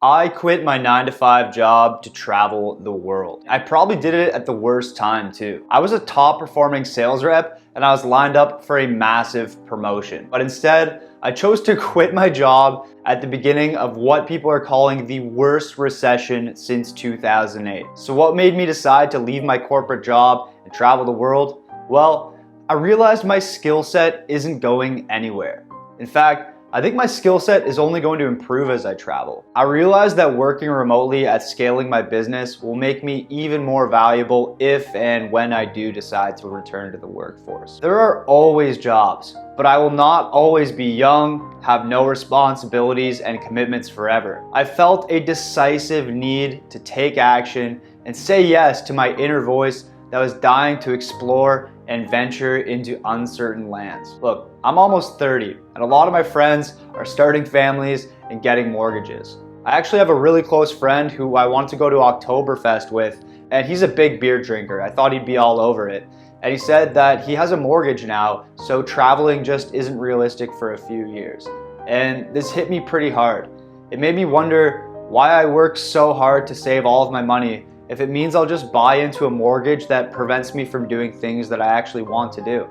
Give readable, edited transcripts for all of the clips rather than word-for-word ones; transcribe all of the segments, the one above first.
I quit my 9 to 5 job to travel the world. I probably did it at the worst time too. I was a top performing sales rep and I was lined up for a massive promotion. But instead, I chose to quit my job at the beginning of what people are calling the worst recession since 2008. So what made me decide to leave my corporate job and travel the world? Well, I realized my skill set isn't going anywhere. In fact, I think my skill set is only going to improve as I travel. I realized that working remotely at scaling my business will make me even more valuable if and when I do decide to return to the workforce. There are always jobs, but I will not always be young, have no responsibilities and commitments forever. I felt a decisive need to take action and say yes to my inner voice that was dying to explore and venture into uncertain lands. Look, I'm almost 30 and a lot of my friends are starting families and getting mortgages. I actually have a really close friend who I wanted to go to Oktoberfest with, and he's a big beer drinker. I thought he'd be all over it. And he said that he has a mortgage now, so traveling just isn't realistic for a few years. And this hit me pretty hard. It made me wonder why I worked so hard to save all of my money if it means I'll just buy into a mortgage that prevents me from doing things that I actually want to do.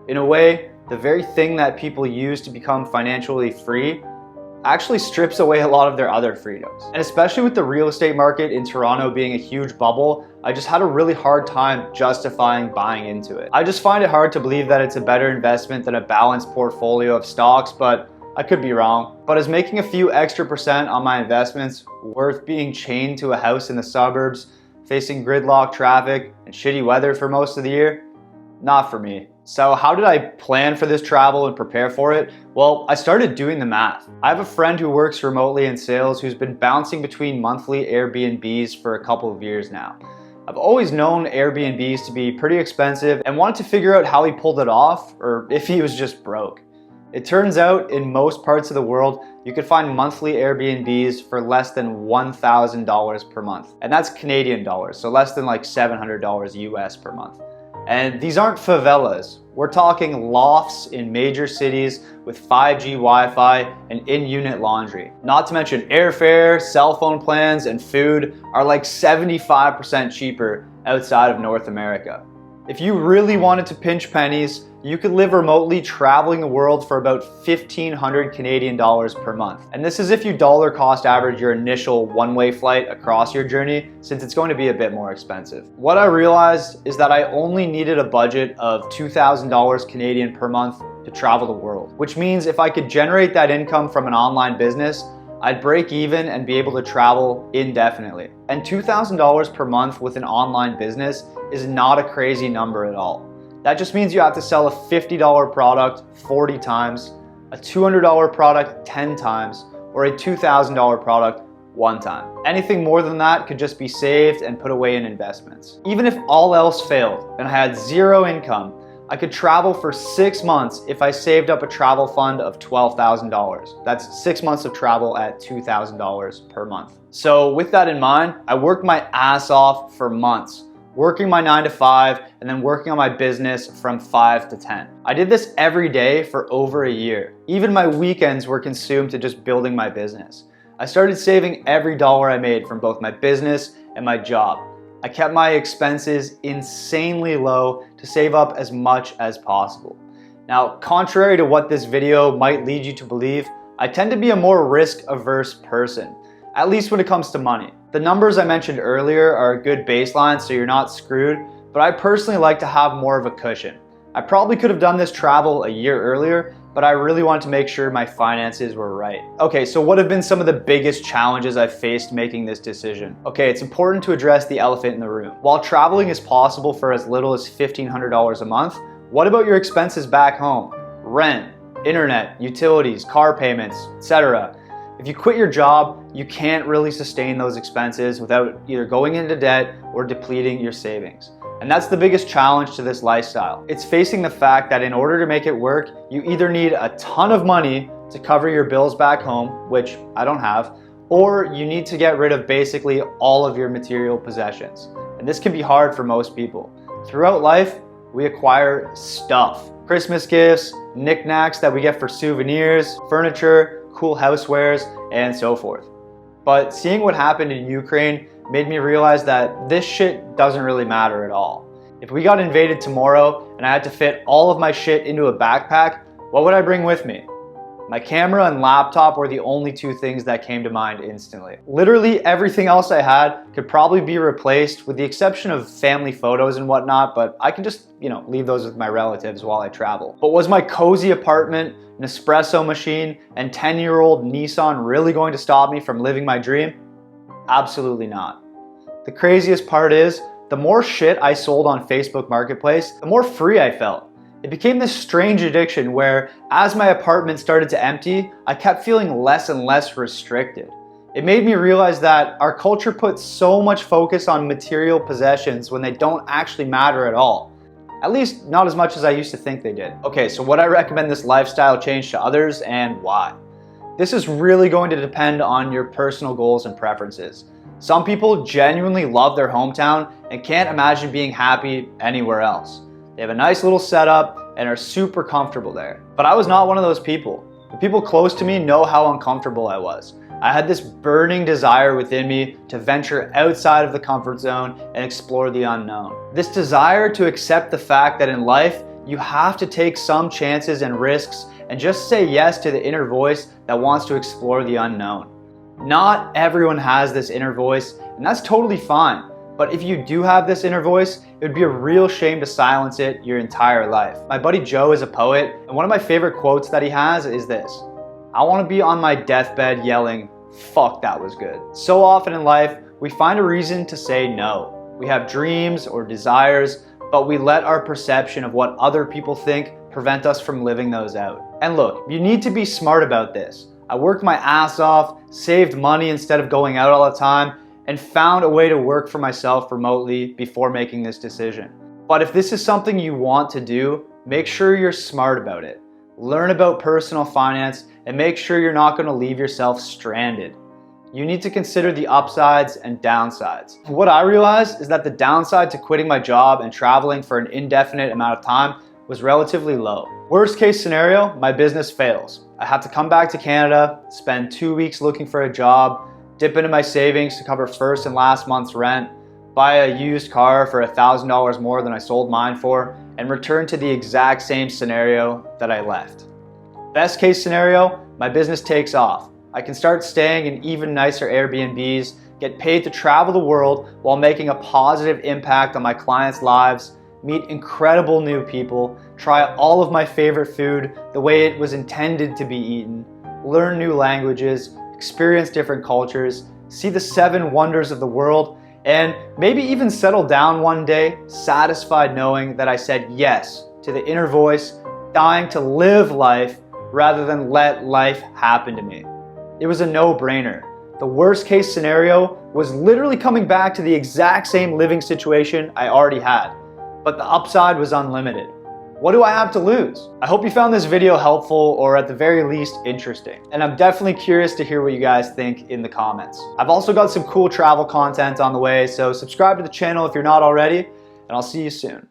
In a way, the very thing that people use to become financially free actually strips away a lot of their other freedoms. And especially with the real estate market in Toronto being a huge bubble, I just had a really hard time justifying buying into it. I just find it hard to believe that it's a better investment than a balanced portfolio of stocks, but I could be wrong. But is making a few extra percent on my investments worth being chained to a house in the suburbs, facing gridlock traffic and shitty weather for most of the year? Not for me. So how did I plan for this travel and prepare for it? Well, I started doing the math. I have a friend who works remotely in sales who's been bouncing between monthly Airbnbs for a couple of years now. I've always known Airbnbs to be pretty expensive and wanted to figure out how he pulled it off, or if he was just broke. It turns out in most parts of the world, you could find monthly Airbnbs for less than $1,000 per month. And that's Canadian dollars, so less than like $700 US per month. And these aren't favelas. We're talking lofts in major cities with 5G Wi-Fi and in-unit laundry. Not to mention airfare, cell phone plans, and food are like 75% cheaper outside of North America. If you really wanted to pinch pennies, you could live remotely traveling the world for about 1,500 Canadian dollars per month. And this is if you dollar cost average your initial one-way flight across your journey, since it's going to be a bit more expensive. What I realized is that I only needed a budget of $2,000 Canadian per month to travel the world, which means if I could generate that income from an online business, I'd break even and be able to travel indefinitely. And $2,000 per month with an online business is not a crazy number at all. That just means you have to sell a $50 product 40 times, a $200 product 10 times, or a $2,000 product 1 time. Anything more than that could just be saved and put away in investments. Even if all else failed and I had zero income, I could travel for 6 months if I saved up a travel fund of $12,000. That's 6 months of travel at $2,000 per month. So with that in mind, I worked my ass off for months, working my 9 to 5 and then working on my business from 5 to 10. I did this every day for over a year. Even my weekends were consumed to just building my business. I started saving every dollar I made from both my business and my job. I kept my expenses insanely low to save up as much as possible. Now, contrary to what this video might lead you to believe, I tend to be a more risk-averse person, at least when it comes to money. The numbers I mentioned earlier are a good baseline so you're not screwed, but I personally like to have more of a cushion. I probably could have done this travel a year earlier, but I really wanted to make sure my finances were right. Okay, so what have been some of the biggest challenges I've faced making this decision? Okay, it's important to address the elephant in the room. While traveling is possible for as little as $1,500 a month, what about your expenses back home? Rent, internet, utilities, car payments, etc. If you quit your job, you can't really sustain those expenses without either going into debt or depleting your savings. And that's the biggest challenge to this lifestyle. It's facing the fact that in order to make it work, you either need a ton of money to cover your bills back home, which I don't have, or you need to get rid of basically all of your material possessions. And this can be hard for most people. Throughout life, we acquire stuff. Christmas gifts, knickknacks that we get for souvenirs, furniture, cool housewares, and so forth. But seeing what happened in Ukraine made me realize that this shit doesn't really matter at all. If we got invaded tomorrow and I had to fit all of my shit into a backpack, what would I bring with me? My camera and laptop were the only two things that came to mind instantly. Literally everything else I had could probably be replaced with the exception of family photos and whatnot, but I can just, leave those with my relatives while I travel. But was my cozy apartment, Nespresso machine, and 10-year-old Nissan really going to stop me from living my dream? Absolutely not. The craziest part is, the more shit I sold on Facebook Marketplace, the more free I felt. It became this strange addiction where, as my apartment started to empty, I kept feeling less and less restricted. It made me realize that our culture puts so much focus on material possessions when they don't actually matter at all. At least not as much as I used to think they did. Okay, so would I recommend this lifestyle change to others and why? This is really going to depend on your personal goals and preferences. Some people genuinely love their hometown and can't imagine being happy anywhere else. They have a nice little setup and are super comfortable there. But I was not one of those people. The people close to me know how uncomfortable I was. I had this burning desire within me to venture outside of the comfort zone and explore the unknown. This desire to accept the fact that in life, you have to take some chances and risks and just say yes to the inner voice that wants to explore the unknown. Not everyone has this inner voice, and that's totally fine. But if you do have this inner voice, it would be a real shame to silence it your entire life. My buddy Joe is a poet, and one of my favorite quotes that he has is this: "I want to be on my deathbed yelling, 'Fuck, that was good.'" So often in life, we find a reason to say no. We have dreams or desires, but we let our perception of what other people think prevent us from living those out. And look, you need to be smart about this. I worked my ass off, saved money instead of going out all the time, and found a way to work for myself remotely before making this decision. But if this is something you want to do, make sure you're smart about it. Learn about personal finance and make sure you're not going to leave yourself stranded. You need to consider the upsides and downsides. What I realized is that the downside to quitting my job and traveling for an indefinite amount of time was relatively low. Worst case scenario, my business fails. I have to come back to Canada, spend 2 weeks looking for a job, dip into my savings to cover first and last month's rent, buy a used car for $1,000 more than I sold mine for, and return to the exact same scenario that I left. Best case scenario, my business takes off. I can start staying in even nicer Airbnbs, get paid to travel the world while making a positive impact on my clients' lives, meet incredible new people, try all of my favorite food the way it was intended to be eaten, learn new languages, experience different cultures, see the 7 wonders of the world, and maybe even settle down one day, satisfied knowing that I said yes to the inner voice, dying to live life rather than let life happen to me. It was a no-brainer. The worst case scenario was literally coming back to the exact same living situation I already had, but the upside was unlimited. What do I have to lose? I hope you found this video helpful or at the very least interesting. And I'm definitely curious to hear what you guys think in the comments. I've also got some cool travel content on the way, so subscribe to the channel if you're not already, and I'll see you soon.